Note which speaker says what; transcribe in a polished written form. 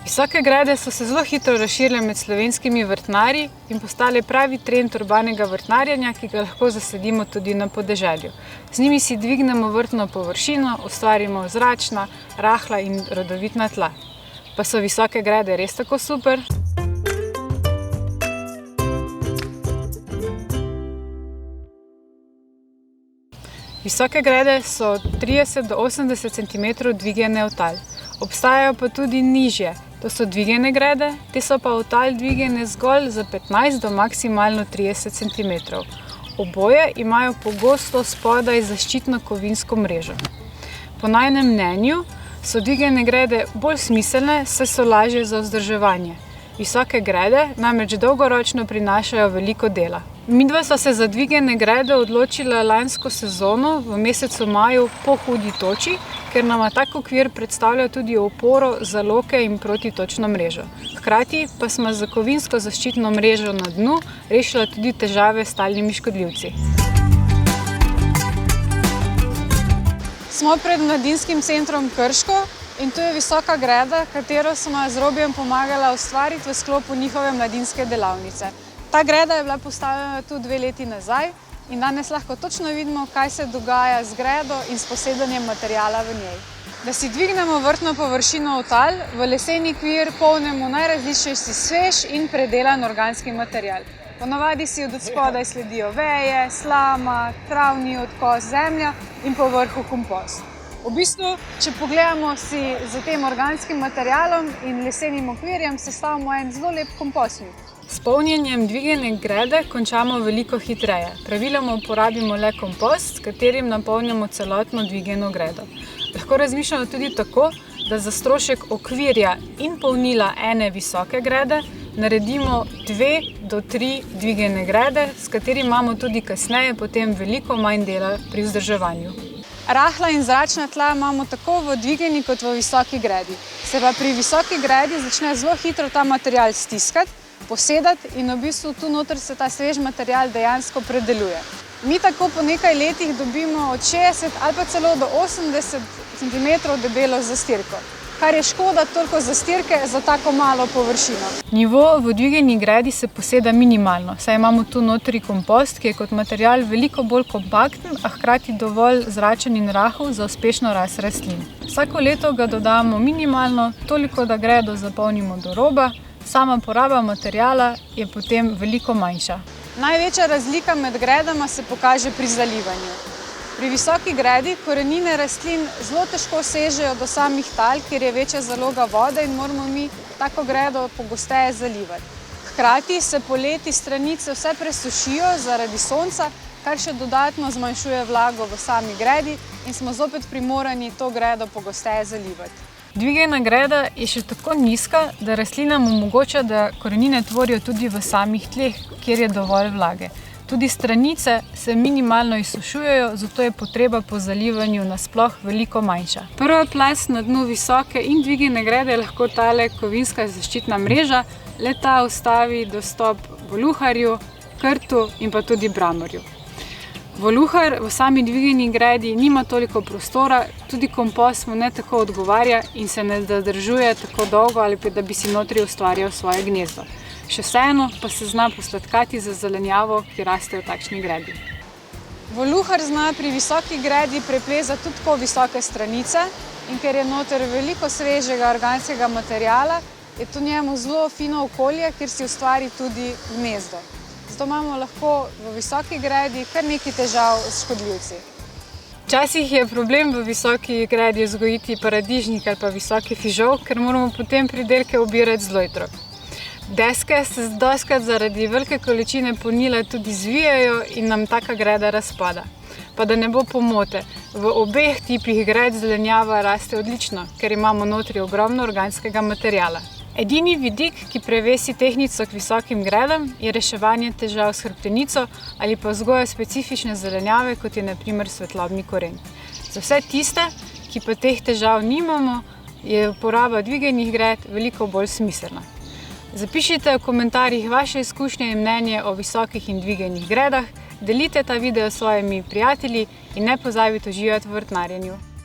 Speaker 1: Visoke grede so se zelo hitro razširile med slovenskimi vrtnarji in postale pravi trend urbanega vrtnarjenja, ki ga lahko zasadimo tudi na podeželju. Z njimi si dvignemo vrtno površino, ustvarimo zračna, rahla in rodovitna tla. Pa so visoke grede res tako super? Visoke grede so 30 do 80 cm dvigane v tal. Obstajajo pa tudi nižje. To so dvigane grede, te so pa v tal dvigane zgolj za 15 do maksimalno 30 cm. Oboje imajo pogosto spodaj zaščitno kovinsko mrežo. Po najinem mnenju so dvigane grede bolj smiselne, saj so lažje za vzdrževanje. Visoke grede namreč dolgoročno prinašajo veliko dela. Midva sta se za dvigane grede odločila lansko sezono v mesecu maju po hudi toči, ker nama tak okvir predstavlja tudi oporo za loke in protitočno mrežo. Hkrati pa smo z kovinsko zaščitno mrežo na dnu rešila tudi težave s talnimi škodljivci. Smo pred Mladinskim centrom Krško in tu je visoka greda, katero smo z Robijem pomagala ustvariti v sklopu njihove mladinske delavnice. Ta greda je bila postavljena tu 2 leti nazaj in danes lahko točno vidimo, kaj se dogaja z gredo in s posedanjem materiala v njej. Da si dvignemo vrtno površino v tal, v leseni kvir polnimo najrazličnejši svež in predelan organski material. Ponavadi si od spodaj sledijo veje, slama, travni odkos, zemlja in po vrhu kompost. V bistvu, če pogledamo si z tem organskim materialom in lesenim okvirjem, sestavimo en zelo lep kompostnik. S polnjenjem dvigane grede končamo veliko hitreje. Praviloma uporabimo le kompost, s katerim napolnjamo celotno dvigano gredo. Lahko razmišljamo tudi tako, da za strošek okvirja in polnila ene visoke grede naredimo 2 do 3 dvigane grede, s katerim imamo tudi kasneje potem veliko manj dela pri vzdrževanju. Rahla in zračna tla imamo tako v dvigani kot v visoki gredi. Se pa pri visoki gredi začne zelo hitro ta material stiskati, posedati in v bistvu tu noter se ta svež material dejansko predeluje. Mi tako po nekaj letih dobimo od 60 ali pa celo do 80 cm debelo zastirko, kar je škoda toliko zastirke za tako malo površino. Nivo v dvigani gredi se poseda minimalno, saj imamo tu notri kompost, ki je kot material veliko bolj kompakten, a hkrati dovolj zračen in rahel za uspešno rast rastlin. Vsako leto ga dodamo minimalno, toliko da gredo zapolnimo do roba, sama poraba materiala je potem veliko manjša. Največja razlika med gredama se pokaže pri zalivanju. Pri visoki gredi korenine rastlin zelo težko sežejo do samih tal, kjer je večja zaloga vode in moramo mi tako gredo pogosteje zalivati. Hkrati se poleti stranice vse presušijo zaradi sonca, kar še dodatno zmanjšuje vlago v sami gredi in smo zopet primorani to gredo pogosteje zalivati. Dvigana greda je še tako nizka, da rastlinam omogoča, da korenine tvorijo tudi v samih tleh, kjer je dovolj vlage. Tudi stranice se minimalno izsušujejo, zato je potreba po zalivanju nasploh veliko manjša. Prva plast na dnu visoke in dvigane grede je lahko tale kovinska zaščitna mreža, le-ta ustavi dostop voluharju, krtu in pa tudi bramorju. Voluhar v sami dvigani gredi nima toliko prostora, tudi kompost mu ne tako odgovarja in se ne zadržuje tako dolgo ali pa da bi si notri ustvarjal svoje gnezdo. Še vseeno pa se zna posladkati za zelenjavo, ki raste v takšni gredi. Voluhar zna pri visoki gredi preplezati tudi tako visoke stranice in ker je noter veliko svežega organskega materiala, je to njemu zelo fino okolje, kjer si ustvari tudi gnezdo. Zato imamo lahko v visoki gredi kar nekaj težav s škodljivci. Včasih je problem v visoki gredi vzgojiti paradižnik ali pa visoki fižol, ker moramo potem pridelke obirati z lojtro. Deske se dostikrat zaradi velike količine polnila tudi zvijajo in nam taka greda razpada. Pa da ne bo pomote, v obeh tipih gred zelenjava raste odlično, ker imamo notri ogromno organskega materiala. Edini vidik, ki prevesi tehtnico k visokim gredam, je reševanje težav s hrbtenico ali pa vzgoja specifične zelenjave, kot je na primer svetlobni koren. Za vse tiste, ki pa teh težav nimamo, je uporaba dviganih gred veliko bolj smiselna. Zapišite v komentarjih vaše izkušnje in mnenje o visokih in dviganih gredah, delite ta video s svojimi prijatelji in ne pozabite uživati v vrtnarjenju.